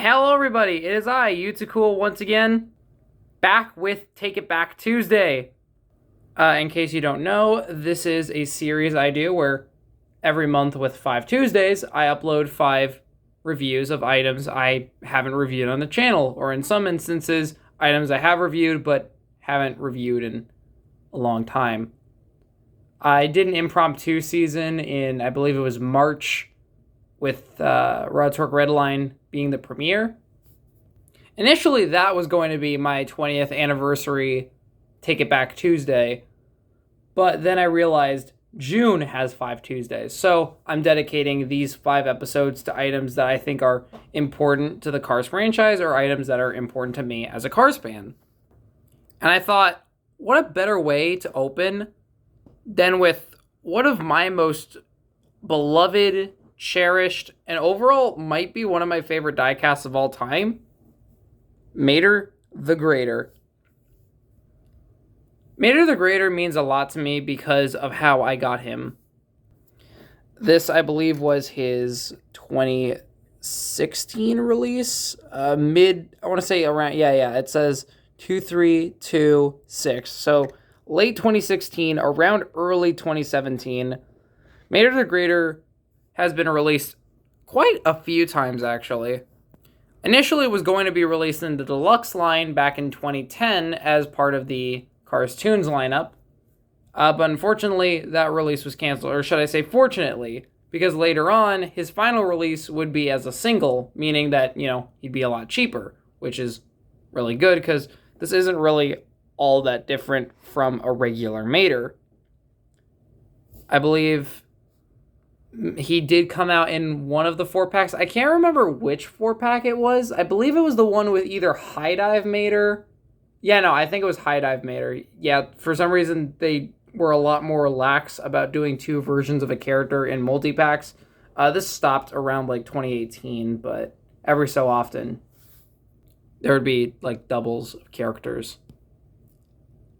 Hello, everybody. It is I, Cool, once again, back with Take It Back Tuesday. In case you don't know, this is a series I do where every month with 5 Tuesdays, I upload 5 reviews of items I haven't reviewed on the channel, or in some instances, items I have reviewed but haven't reviewed in a long time. I did an impromptu season in, I believe it was March, with Raw Torque Redline being the premiere. Initially, that was going to be my 20th anniversary Take It Back Tuesday, but then I realized June has 5 Tuesdays, so I'm dedicating these 5 episodes to items that I think are important to the Cars franchise or items that are important to me as a Cars fan. And I thought, what a better way to open than with one of my most beloved, cherished, and overall might be one of my favorite diecasts of all time, Mater the Greater. Mater the Greater means a lot to me because of how I got him. This, I believe, was his 2016 release. I want to say around, it says 2326. So late 2016, around early 2017. Mater the Greater has been released quite a few times, actually. Initially, it was going to be released in the Deluxe line back in 2010 as part of the Cars Tunes lineup. But unfortunately, that release was canceled. Or should I say fortunately, because later on, his final release would be as a single, meaning that, he'd be a lot cheaper, which is really good because this isn't really all that different from a regular Mater. I believe he did come out in one of the 4-packs. I can't remember which 4-pack it was. I believe it was the one with either High Dive Mater. I think it was High Dive Mater. Yeah, for some reason, they were a lot more lax about doing 2 versions of a character in multi-packs. This stopped around, 2018, but every so often, there would be, doubles of characters.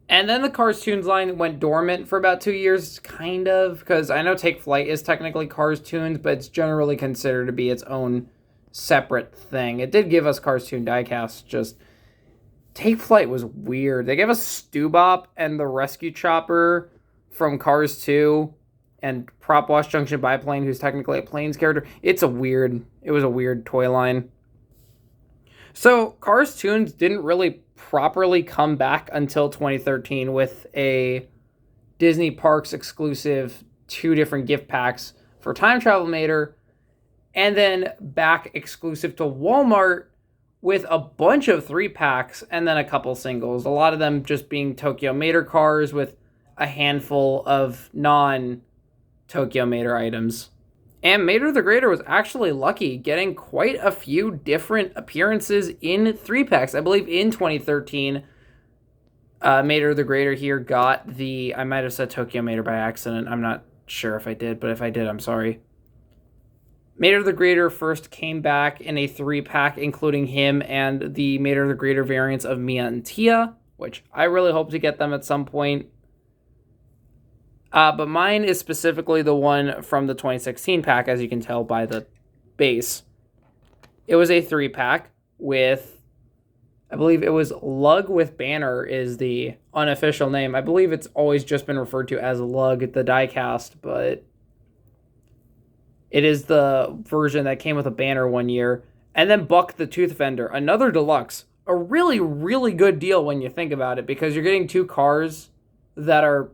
And then the Cars Tunes line went dormant for about 2 years, kind of, because I know Take Flight is technically Cars Tunes, but it's generally considered to be its own separate thing. It did give us Cars Tune diecasts, just Take Flight was weird. They gave us Stubop and the Rescue Chopper from Cars 2 and Prop Wash Junction Biplane, who's technically a Planes character. It was a weird toy line. So Cars Tunes didn't really properly come back until 2013 with a Disney Parks exclusive 2 different gift packs for Time Travel Mater, and then back exclusive to Walmart with a bunch of 3-packs and then a couple singles. A lot of them just being Tokyo Mater cars with a handful of non-Tokyo Mater items. And Mater the Greater was actually lucky, getting quite a few different appearances in 3-packs. I believe in 2013, Mater the Greater here got I might have said Tokyo Mater by accident. I'm not sure if I did, but if I did, I'm sorry. Mater the Greater first came back in a 3-pack, including him and the Mater the Greater variants of Mia and Tia, which I really hope to get them at some point. But mine is specifically the one from the 2016 pack, as you can tell by the base. It was a 3-pack with, I believe it was Lug with Banner is the unofficial name. I believe it's always just been referred to as Lug, the diecast, but it is the version that came with a banner one year. And then Buck the Tooth Vendor, another deluxe. A really, really good deal when you think about it, because you're getting 2 cars that are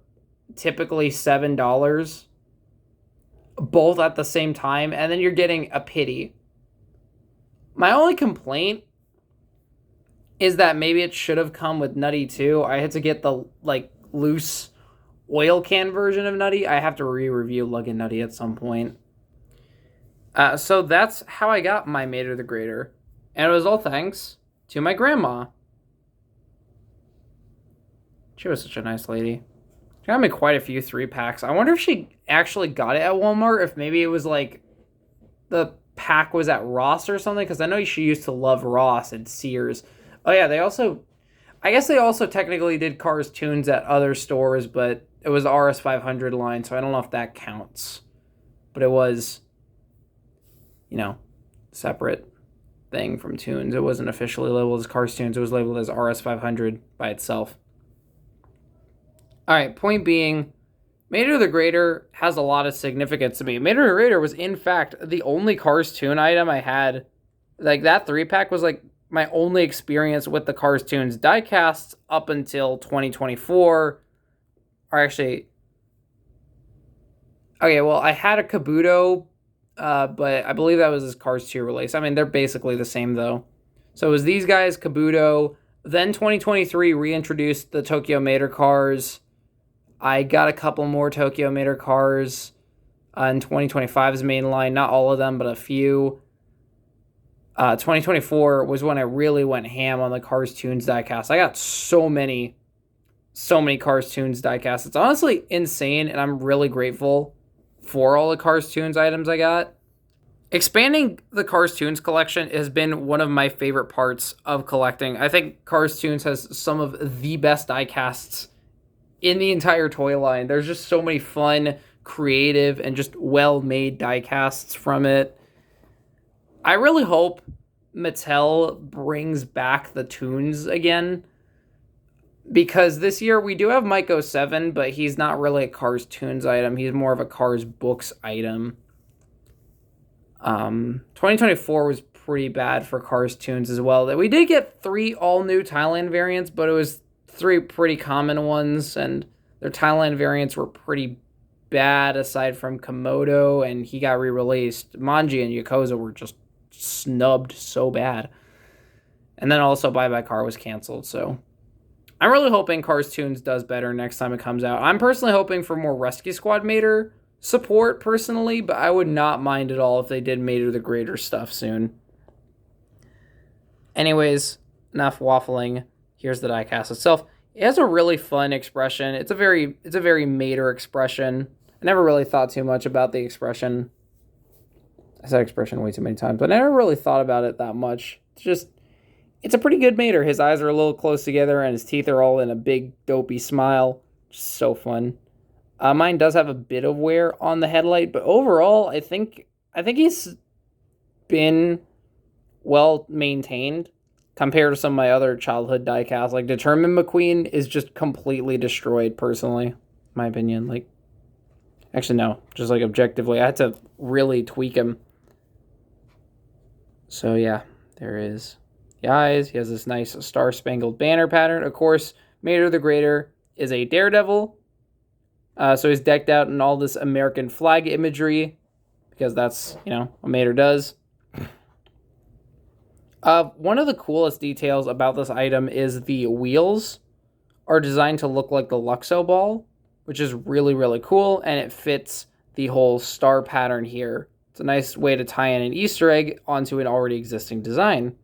typically $7 both at the same time, and then you're getting a pity. My only complaint is that maybe it should have come with Nutty too. I had to get the loose oil can version of Nutty. I have to re-review Lug and Nutty at some point. So that's how I got my Mater the Greater, and it was all thanks to my grandma. She was such a nice lady. She got me quite a few 3-packs. I wonder if she actually got it at Walmart, if maybe it was the pack was at Ross or something, because I know she used to love Ross and Sears. Oh yeah, I guess they also technically did Cars Tunes at other stores, but it was the RS500 line, so I don't know if that counts. But it was, separate. thing from Tunes. It wasn't officially labeled as Cars Tunes. It was labeled as RS500 by itself. All right, point being, Mater the Greater has a lot of significance to me. Mater the Greater was, in fact, the only Cars Tune item I had. Like, that 3-pack was, like, my only experience with the Cars Tunes diecasts up until 2024. Or actually... Okay, well, I had a Kabuto, but I believe that was his Cars 2 release. I mean, they're basically the same, though. So it was these guys, Kabuto. Then 2023 reintroduced the Tokyo Mater cars. I got a couple more Tokyo Mater cars in 2025's main line. Not all of them, but a few. 2024 was when I really went ham on the Cars Tunes diecast. I got so many Cars Tunes diecasts. It's honestly insane, and I'm really grateful for all the Cars Tunes items I got. Expanding the Cars Tunes collection has been one of my favorite parts of collecting. I think Cars Tunes has some of the best diecasts in the entire toy line. There's just so many fun, creative, and just well-made diecasts from it. I really hope Mattel brings back the Tunes again, because this year we do have Mike 07, but he's not really a Cars Tunes item. He's more of a Cars Books item. 2024 was pretty bad for Cars Tunes as well. We did get 3 all-new Thailand variants, but it was 3 pretty common ones, and their Thailand variants were pretty bad aside from Komodo, and he got re-released. Manji and Yakoza were just snubbed so bad. And then also Bye Bye Car was canceled, so... I'm really hoping Cars Tunes does better next time it comes out. I'm personally hoping for more Rescue Squad Mater support, personally, but I would not mind at all if they did Mater the Greater stuff soon. Anyways, enough waffling. Here's the diecast itself. It has a really fun expression. It's a very Mater expression. I never really thought too much about the expression. I said expression way too many times, but I never really thought about it that much. It's a pretty good Mater. His eyes are a little close together, and his teeth are all in a big, dopey smile. Just so fun. Mine does have a bit of wear on the headlight, but overall, I think he's been well maintained compared to some of my other childhood diecasts. Like, Determined McQueen is just completely destroyed, personally, in my opinion. Like, actually, no. Just, like, objectively, I had to really tweak him. So, yeah, there is the eyes. He has this nice Star-Spangled Banner pattern. Of course, Mater the Greater is a daredevil. So he's decked out in all this American flag imagery, because that's, what Mater does. One of the coolest details about this item is the wheels are designed to look like the Luxo ball, which is really, really cool, and it fits the whole star pattern here. It's a nice way to tie in an Easter egg onto an already existing design.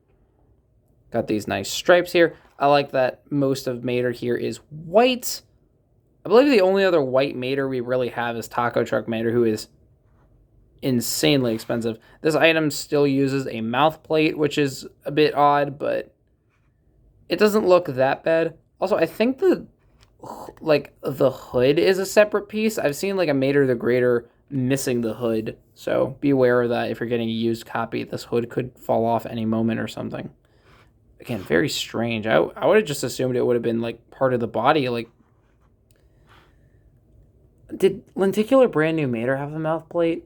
Got these nice stripes here. I like that most of Mater here is white. I believe the only other white Mater we really have is Taco Truck Mater, who is insanely expensive. This item still uses a mouth plate, which is a bit odd, but it doesn't look that bad. Also, I think the hood is a separate piece. I've seen like a Mater the Greater missing the hood, so be aware of that. If you're getting a used copy, this hood could fall off any moment or something. Again, very strange. I would have just assumed it would have been like part of the body. Like, did Lenticular Brand New Mater have a mouth plate?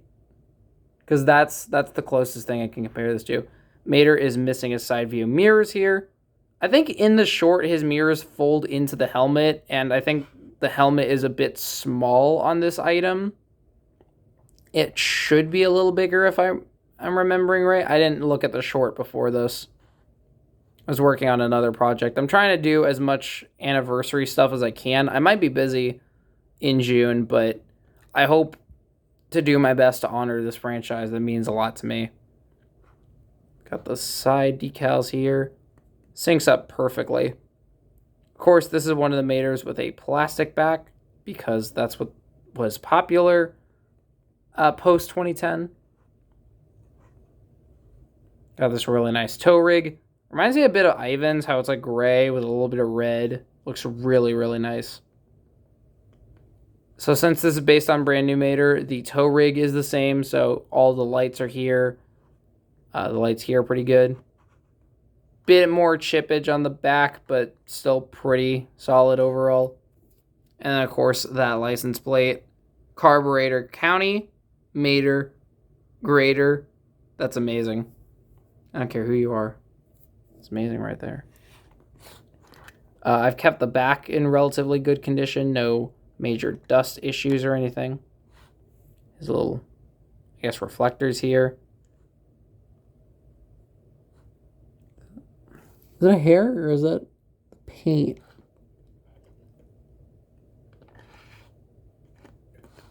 Because that's the closest thing I can compare this to. Mater is missing his side view mirrors here. I think in the short, his mirrors fold into the helmet, and I think the helmet is a bit small on this item. It should be a little bigger if I'm remembering right. I didn't look at the short before this. I was working on another project. I'm trying to do as much anniversary stuff as I can. I might be busy in June, but I hope to do my best to honor this franchise. That means a lot to me. Got the side decals here. Syncs up perfectly. Of course, this is one of the Maters with a plastic back, because that's what was popular post 2010. Got this really nice toe rig. Reminds me a bit of Ivan's, how it's like gray with a little bit of red. Looks really, really nice. So since this is based on Brand New Mater, the toe rig is the same, so all the lights are here. The lights here are pretty good. bit more chippage on the back, but still pretty solid overall. And then, of course, that license plate. Carburetor County, Mater, Grader. That's amazing. I don't care who you are. It's amazing right there. I've kept the back in relatively good condition. No major dust issues or anything. There's a little, I guess, reflectors here. Is that hair or is that paint?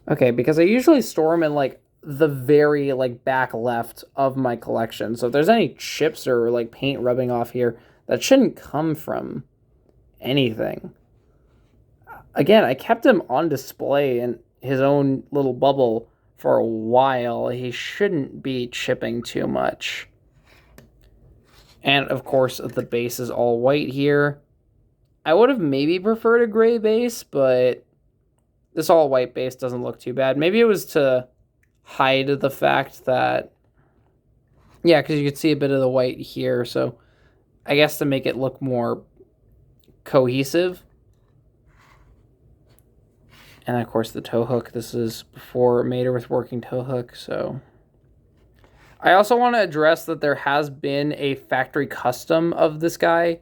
Okay, because I usually store them in like the very like back left of my collection. So if there's any chips or like paint rubbing off here, that shouldn't come from anything. Again, I kept him on display in his own little bubble for a while. He shouldn't be chipping too much. And of course, the base is all white here. I would have maybe preferred a gray base, but this all white base doesn't look too bad. Maybe it was to hide the fact that, yeah, because you could see a bit of the white here. So I guess to make it look more cohesive. And of course the tow hook. This is before Mater with working tow hook. So I also want to address that there has been a factory custom of this guy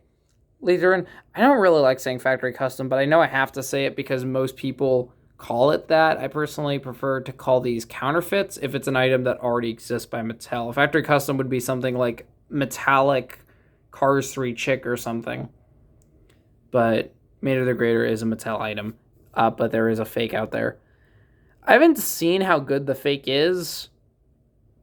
later in. I don't really like saying factory custom, but I know I have to say it because most people call it that. I personally prefer to call these counterfeits if it's an item that already exists by Mattel. A factory custom would be something like metallic Cars 3 Chick or something. But Mater the Grader is a Mattel item, but there is a fake out there. I haven't seen how good the fake is,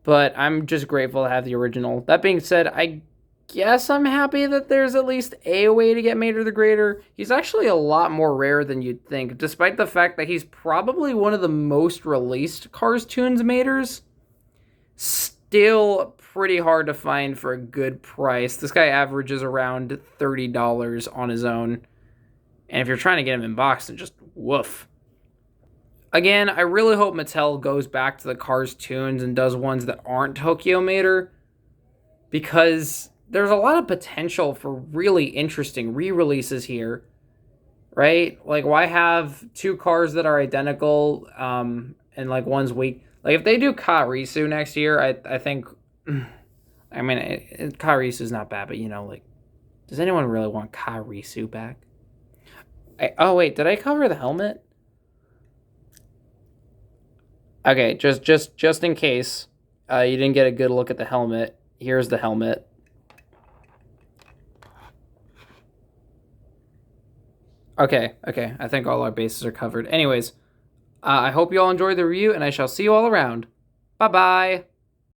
but I'm just grateful to have the original. That being said, I guess I'm happy that there's at least a way to get Mater the Grader. He's actually a lot more rare than you'd think, despite the fact that he's probably one of the most released Cars Tunes Maters. Still pretty hard to find for a good price. This guy averages around $30 on his own. And if you're trying to get him in box, then just woof. Again, I really hope Mattel goes back to the Cars Tunes and does ones that aren't Tokyo Mater, because there's a lot of potential for really interesting re-releases here, right? Like, why have two cars that are identical and like one's weak? Like, if they do Karisu next year, I think, I mean, Karisu's not bad, but you know, like, does anyone really want Karisu back? Oh wait, did I cover the helmet? Okay, just in case you didn't get a good look at the helmet, here's the helmet. Okay, I think all our bases are covered. Anyways, I hope you all enjoyed the review, and I shall see you all around. Bye-bye!